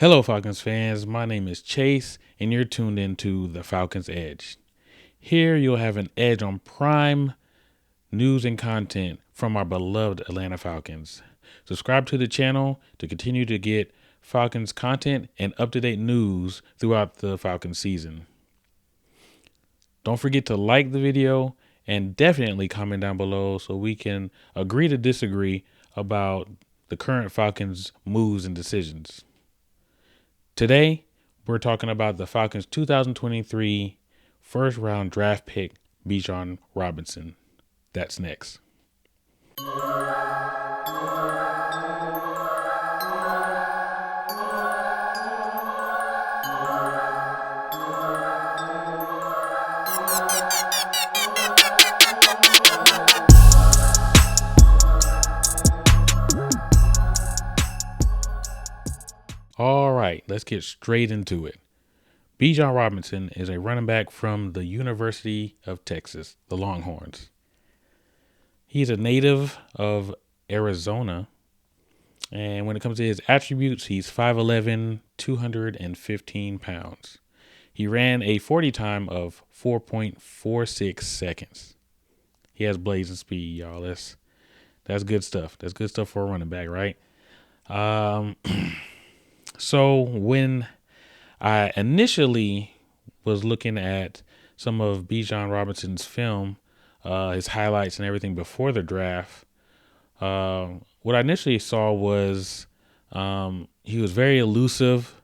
Hello, Falcons fans. My name is Chase, and you're tuned into the Falcons Edge. Here, you'll have an edge on prime news and content from our beloved Atlanta Falcons. Subscribe to the channel to continue to get Falcons content and up to date news throughout the Falcons season. Don't forget to like the video and definitely comment down below so we can agree to disagree about the current Falcons' moves and decisions. Today, we're talking about the Falcons' 2023 first round draft pick, Bijan Robinson. That's next. All right, let's get straight into it. Bijan Robinson is a running back from the University of Texas, the Longhorns. He's a native of Arizona, and when it comes to his attributes, he's 5'11", 215 pounds. He ran a 40 time of 4.46 seconds. He has blazing speed, y'all. That's good stuff. That's good stuff for a running back, right? So when I initially was looking at some of Bijan Robinson's film, his highlights and everything before the draft, what I initially saw was he was very elusive.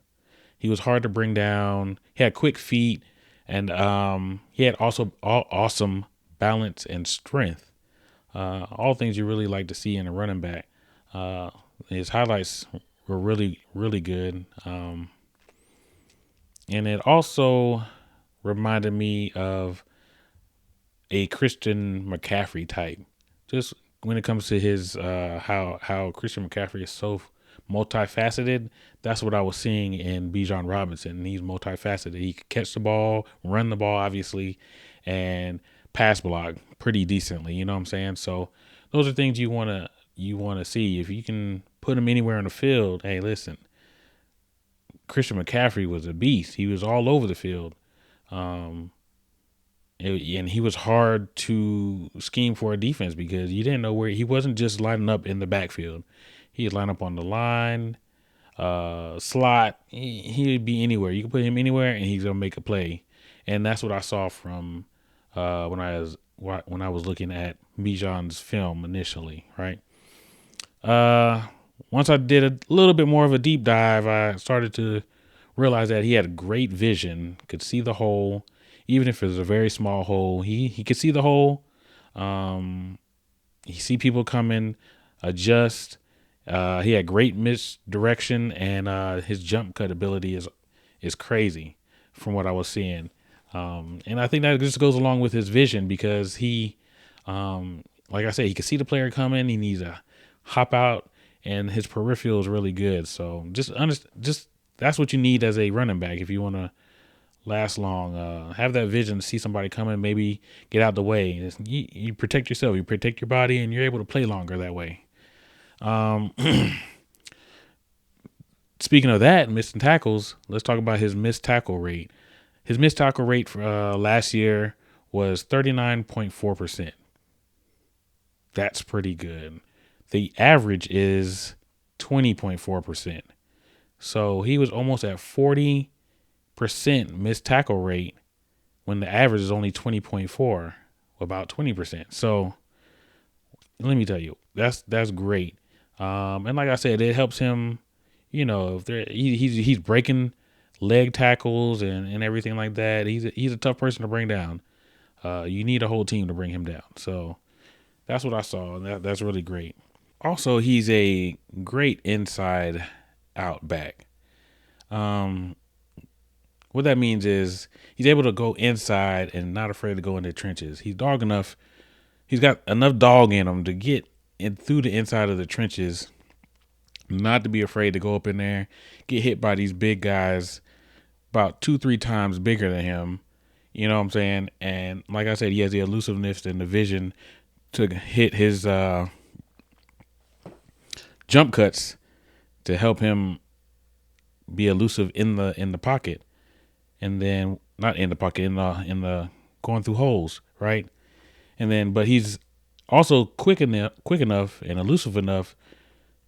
He was hard to bring down. He had quick feet, and he had also awesome balance and strength. All things you really like to see in a running back. His highlights were really, really good. And it also reminded me of a Christian McCaffrey type. Just when it comes to his how Christian McCaffrey is so multifaceted, that's what I was seeing in Bijan Robinson. He's multifaceted. He could catch the ball, run the ball, obviously, and pass block pretty decently. You know what I'm saying? So those are things you wanna see. If you can put him anywhere on the field, hey, listen, Christian McCaffrey was a beast. He was all over the field. And he was hard to scheme for a defense because you didn't know where he wasn't just lining up in the backfield. He'd line up on the line, slot. He'd be anywhere. You can put him anywhere, and he's gonna make a play. And that's what I saw from when I was looking at Bijan's film initially, right? Once I did a little bit more of a deep dive, I started to realize that he had great vision, could see the hole, even if it was a very small hole. He could see the hole. He see people coming, adjust. He had great misdirection, and his jump cut ability is crazy from what I was seeing. And I think that just goes along with his vision because he, like I said, he could see the player coming. He needs to hop out, and his peripheral is really good. So just that's what you need as a running back if you want to last long. Have that vision to see somebody coming, maybe get out the way. You protect yourself, you protect your body, and you're able to play longer that way. Speaking of that, missing tackles, let's talk about his missed tackle rate. His missed tackle rate for last year was 39.4%. That's pretty good. The average is 20.4%. So he was almost at 40% missed tackle rate when the average is only 20.4, about 20%. So let me tell you, that's great. And like I said, it helps him, if he's breaking leg tackles and everything like that. He's a tough person to bring down. You need a whole team to bring him down. So that's what I saw, and that's really great. Also, he's a great inside out back. What that means is he's able to go inside and not afraid to go in the trenches. He's dog enough. He's got enough dog in him to get in through the inside of the trenches, not to be afraid to go up in there, get hit by these big guys about 2-3 times bigger than him. You know what I'm saying? And like I said, he has the elusiveness and the vision to hit his jump cuts to help him be elusive in the pocket, and then not in the pocket in the going through holes, right? And then but he's also quick enough and elusive enough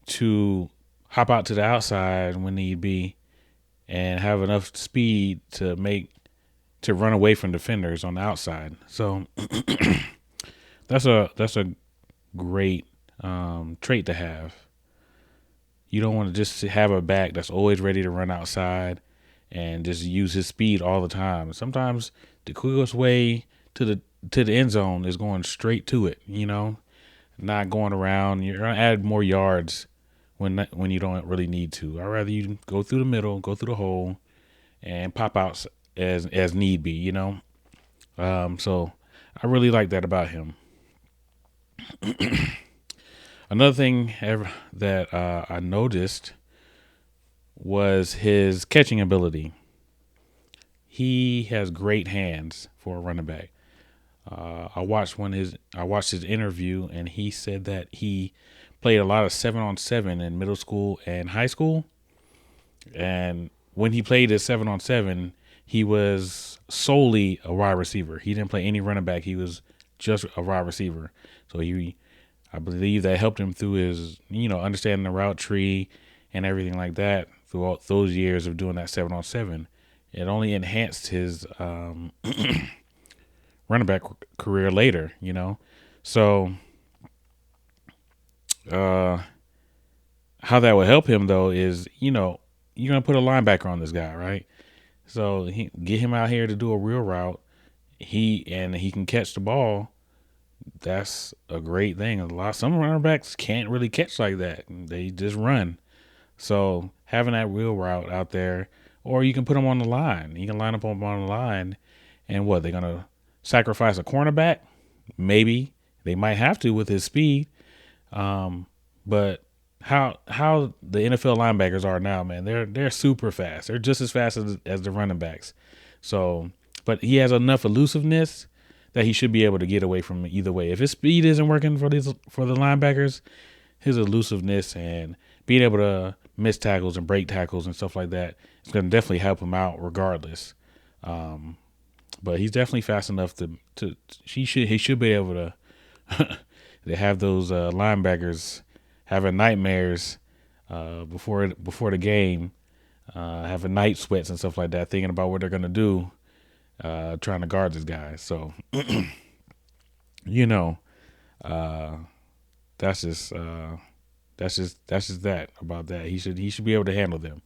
to hop out to the outside when need be and have enough speed to run away from defenders on the outside. So that's a great trait to have. You don't want to just have a back that's always ready to run outside and just use his speed all the time. Sometimes the quickest way to the end zone is going straight to it. Not going around. You're gonna add more yards when you don't really need to. I'd rather you go through the middle, go through the hole, and pop out as need be. So I really like that about him. Another thing that I noticed was his catching ability. He has great hands for a running back. I watched his interview, and he said that he played a lot of 7-on-7 in middle school and high school. And when he played his 7-on-7, he was solely a wide receiver. He didn't play any running back. He was just a wide receiver. So I believe that helped him through his, understanding the route tree and everything like that throughout those years of doing that 7-on-7. It only enhanced his running back career later. So how that would help him though is, you're gonna put a linebacker on this guy, right? So get him out here to do a real route. He can catch the ball. That's a great thing. Some running backs can't really catch like that. They just run. So having that real route out there, or you can put them on the line. You can line up them on the line, and they're gonna sacrifice a cornerback? Maybe they might have to with his speed. But how the NFL linebackers are now, man, they're super fast. They're just as fast as the running backs. So, but he has enough elusiveness that he should be able to get away from either way. If his speed isn't working for the linebackers, his elusiveness and being able to miss tackles and break tackles and stuff like that is going to definitely help him out regardless. But he's definitely fast enough he should be able to to have those linebackers having nightmares before the game, having night sweats and stuff like that, thinking about what they're gonna do, trying to guard this guy. So that's just that about that. He should be able to handle them.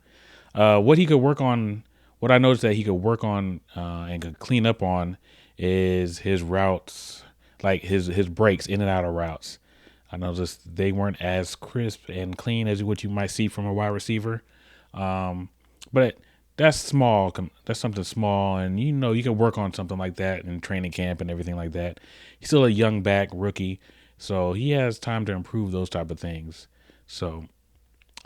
What I noticed that he could work on and could clean up on is his routes, like his breaks in and out of routes. I noticed they weren't as crisp and clean as what you might see from a wide receiver. But that's small. That's something small, and you can work on something like that in training camp and everything like that. He's still a young back rookie, so he has time to improve those type of things. So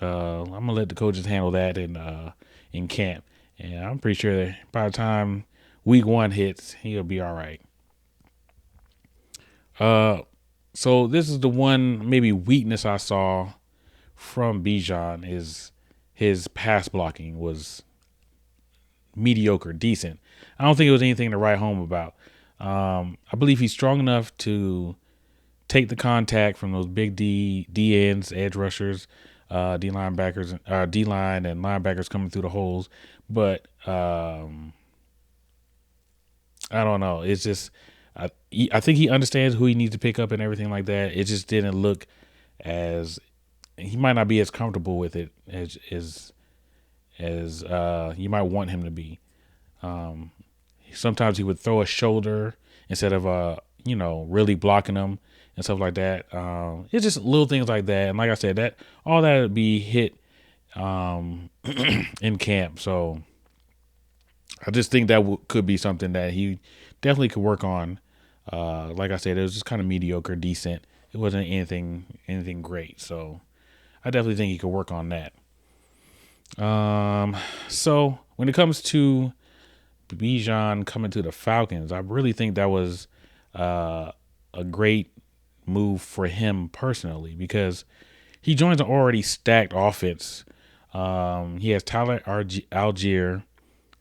I'm gonna let the coaches handle that in camp, and I'm pretty sure that by the time week 1 hits, he'll be all right. So this is the one maybe weakness I saw from Bijan is his pass blocking was mediocre, decent. I don't think it was anything to write home about. I believe he's strong enough to take the contact from those big D ends, edge rushers, D linebackers, D line and linebackers coming through the holes. But I don't know. It's just I think he understands who he needs to pick up and everything like that. It just didn't look as he might not be as comfortable with it as you might want him to be. Sometimes he would throw a shoulder instead of really blocking him and stuff like that. It's just little things like that. And like I said, that all that would be hit in camp. So I just think that could be something that he definitely could work on. Like I said, it was just kind of mediocre, decent. It wasn't anything great. So I definitely think he could work on that. So when it comes to Bijan coming to the Falcons, I really think that was a great move for him personally because he joins an already stacked offense He has Algier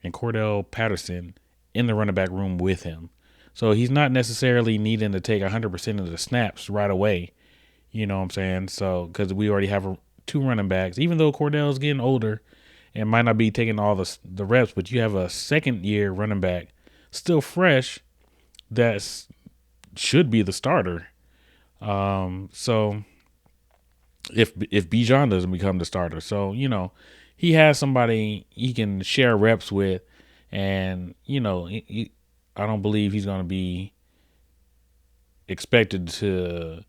and Cordell Patterson in the running back room with him. So he's not necessarily needing to take 100% of the snaps right away. You know what I'm saying? So, because we already have two running backs, even though Cordell's getting older and might not be taking all the reps, but you have a second year running back still fresh that should be the starter. So if Bijan doesn't become the starter, so he has somebody he can share reps with, and I don't believe he's going to be expected to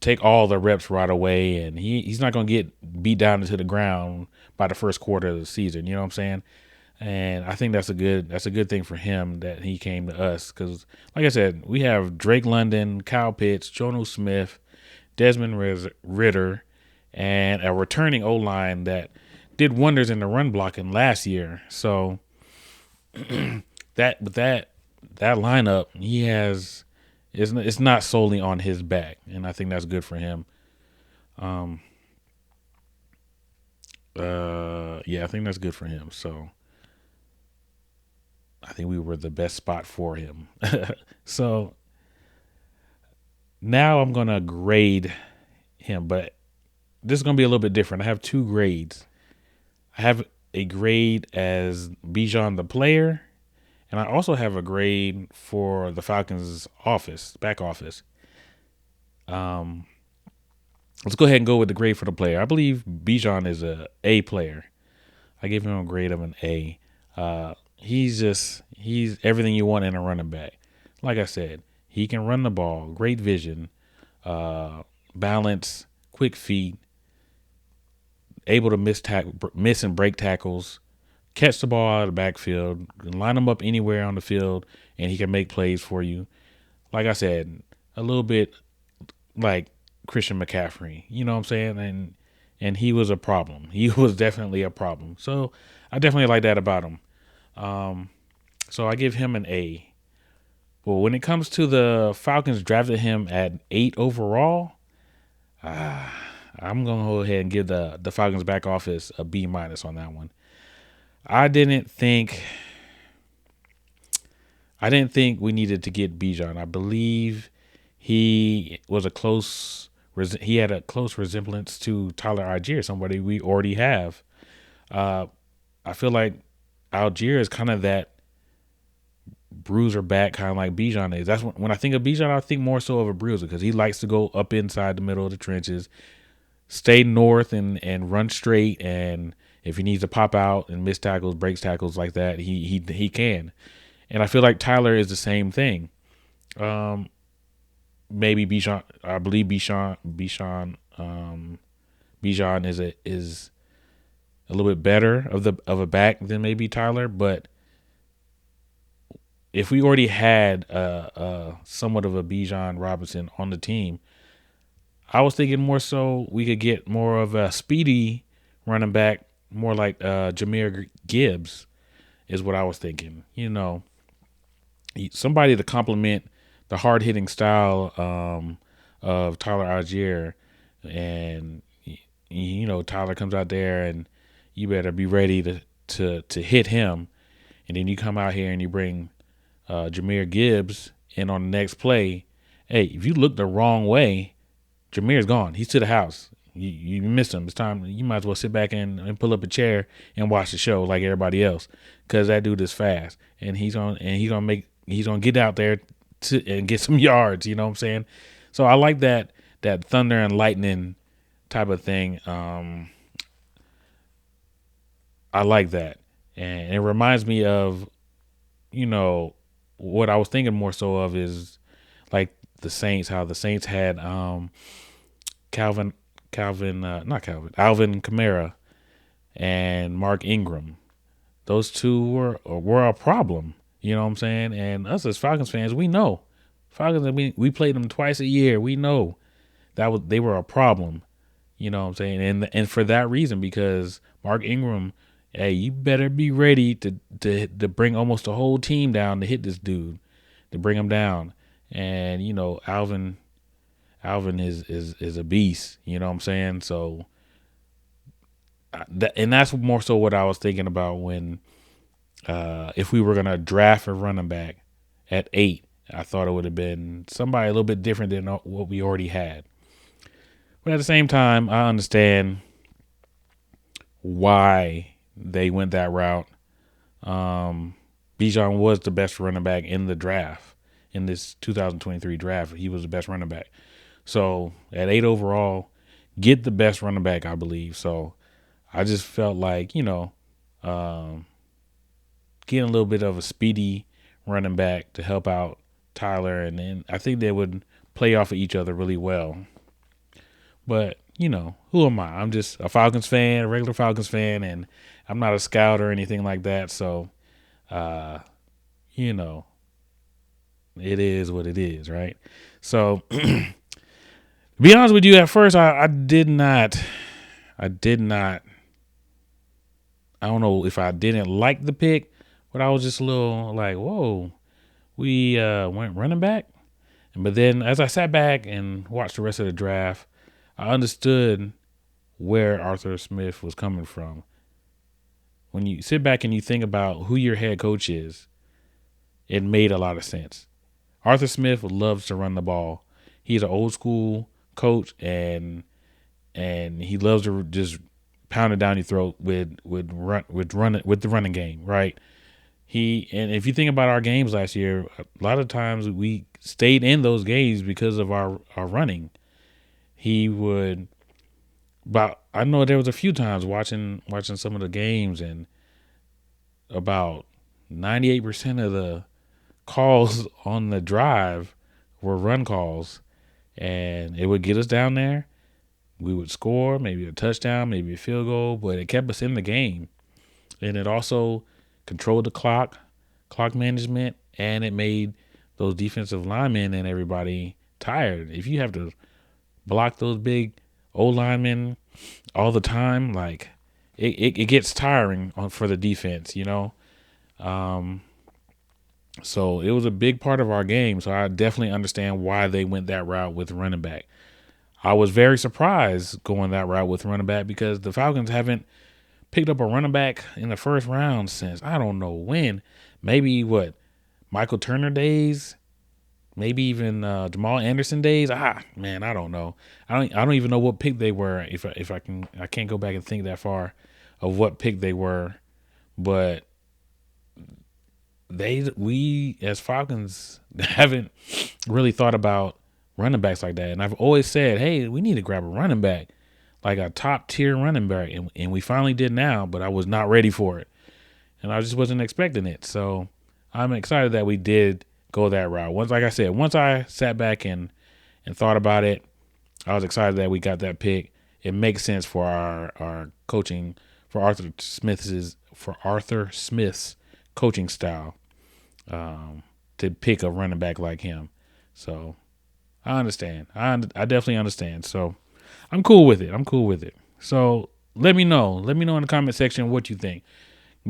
take all the reps right away, and he's not going to get beat down into the ground by the first quarter of the season. You know what I'm saying? And I think that's a good thing for him that he came to us, because, like I said, we have Drake London, Kyle Pitts, Jonnu Smith, Desmond Ritter, and a returning O-line that did wonders in the run blocking last year. So that lineup he has, it's not solely on his back, and I think that's good for him. Yeah, I think that's good for him. So I think we were the best spot for him. So now I'm gonna grade him, but this is gonna be a little bit different. I have two grades. I have a grade as Bijan the player, and I also have a grade for the Falcons back office. Let's go ahead and go with the grade for the player. I believe Bijan is a A player. I gave him a grade of an A. He's everything you want in a running back. Like I said, he can run the ball, great vision, balance, quick feet, able to miss and break tackles, catch the ball out of the backfield, line him up anywhere on the field, and he can make plays for you. Like I said, a little bit like Christian McCaffrey. You know what I'm saying? And he was a problem. He was definitely a problem. So I definitely like that about him. So I give him an A. Well, when it comes to the Falcons drafted him at 8 overall, I'm gonna go ahead and give the Falcons back office a B- on that one. I didn't think we needed to get Bijan. I believe he had a close resemblance to Tyler Algier, somebody we already have. I feel like Algier is kind of that bruiser back, kind of like Bijan is. That's when I think of Bijan, I think more so of a bruiser, because he likes to go up inside the middle of the trenches, stay north and run straight, and if he needs to pop out and miss tackles, breaks tackles like that, he can. And I feel like Tyler is the same thing. Maybe Bijan, I believe Bijan is a little bit better of a back than maybe Tyler, but if we already had somewhat of a Bijan Robinson on the team, I was thinking more so we could get more of a speedy running back, more like Jahmyr Gibbs is what I was thinking. Somebody to complement the hard-hitting style of Tyler Algier, and Tyler comes out there, and you better be ready to hit him, and then you come out here and you bring Jahmyr Gibbs in on the next play. Hey, if you look the wrong way, Jahmyr's gone. He's to the house. You missed him. It's time. You might as well sit back and pull up a chair and watch the show like everybody else, because that dude is fast, and he's gonna get out there and get some yards. You know what I'm saying? So I like that thunder and lightning type of thing. I like that, and it reminds me of what I was thinking more so of is like the Saints, how the Saints had Alvin Kamara and Mark Ingram. Those two were a problem. You know what I'm saying? And us as Falcons fans, we know Falcons. We played them twice a year. We know they were a problem. You know what I'm saying? And for that reason, because Mark Ingram, hey, you better be ready to bring almost a whole team down to hit this dude, to bring him down. And Alvin is a beast. You know what I'm saying? So and that's more so what I was thinking about when if we were gonna draft a running back at 8. I thought it would have been somebody a little bit different than what we already had. But at the same time, I understand why they went that route. Bijan was the best running back in the draft. In this 2023 draft, he was the best running back. So at 8 overall, get the best running back, I believe. So I just felt like, getting a little bit of a speedy running back to help out Tyler, and then I think they would play off of each other really well. But, who am I? I'm just a Falcons fan, a regular Falcons fan, and I'm not a scout or anything like that. So, you know, it is what it is, right? So, to be honest with you, at first, I did not, I don't know if I didn't like the pick, but I was just a little like, whoa, we went running back. But then as I sat back and watched the rest of the draft, I understood where Arthur Smith was coming from. When you sit back and you think about who your head coach is, it made a lot of sense. Arthur Smith loves to run the ball. He's an old school coach, and he loves to just pound it down your throat with the running game, right? And if you think about our games last year, a lot of times we stayed in those games because of our running. He would, but I know there was a few times watching some of the games, and about 98% of the calls on the drive were run calls, and it would get us down there. We would score, maybe a touchdown, maybe a field goal, but it kept us in the game. And it also controlled the clock management, and it made those defensive linemen and everybody tired. If you have to block those big old linemen all the time, like it gets tiring for the defense, So it was a big part of our game. So I definitely understand why they went that route with running back. I was very surprised going that route with running back because the Falcons haven't picked up a running back in the first round since I don't know when. Maybe Michael Turner days, maybe even Jamal Anderson days. Man, I don't know. I don't even know what pick they were. I can't go back and think that far of what pick they were, but we as Falcons haven't really thought about running backs like that. And I've always said, hey, we need to grab a running back, like a top tier running back, and we finally did now. But I was not ready for it, and I just wasn't expecting it. So I'm excited that we did go that route. Once I sat back and thought about it, I was excited that we got that pick. It makes sense for our coaching, for Arthur Smith's coaching style, to pick a running back like him. So I understand. I definitely understand. So I'm cool with it. So let me know in the comment section what you think.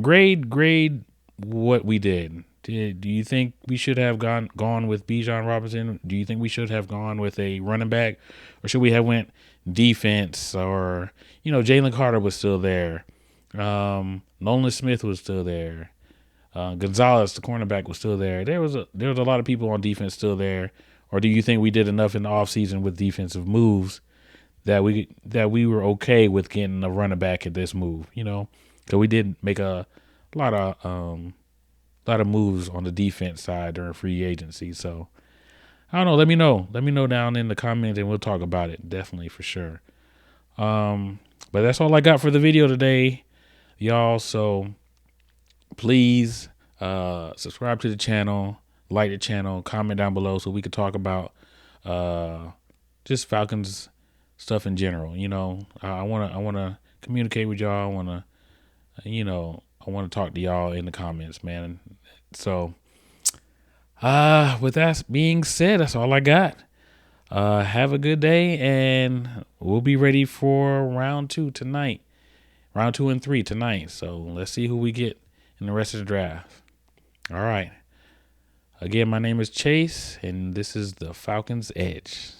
Grade what we did. Do you think we should have gone with Bijan Robinson? Do you think we should have gone with a running back, or should we have went defense? Or Jalen Carter was still there, Nolan Smith was still there, Gonzalez, the cornerback, was still there. There was a lot of people on defense still there. Or do you think we did enough in the offseason with defensive moves that we were okay with getting a running back at this move? Because we did make a lot of moves on the defense side during free agency. So I don't know. Let me know down in the comments, and we'll talk about it, definitely, for sure. But that's all I got for the video today, y'all. So please subscribe to the channel, like the channel, comment down below so we could talk about just Falcons stuff in general. I wanna communicate with y'all. I want to talk to y'all in the comments, man. So with that being said, that's all I got. Have a good day, and we'll be ready for round 2 tonight. Round 2 and 3 tonight. So let's see who we get in the rest of the draft. All right. Again, my name is Chase, and this is the Falcons Edge.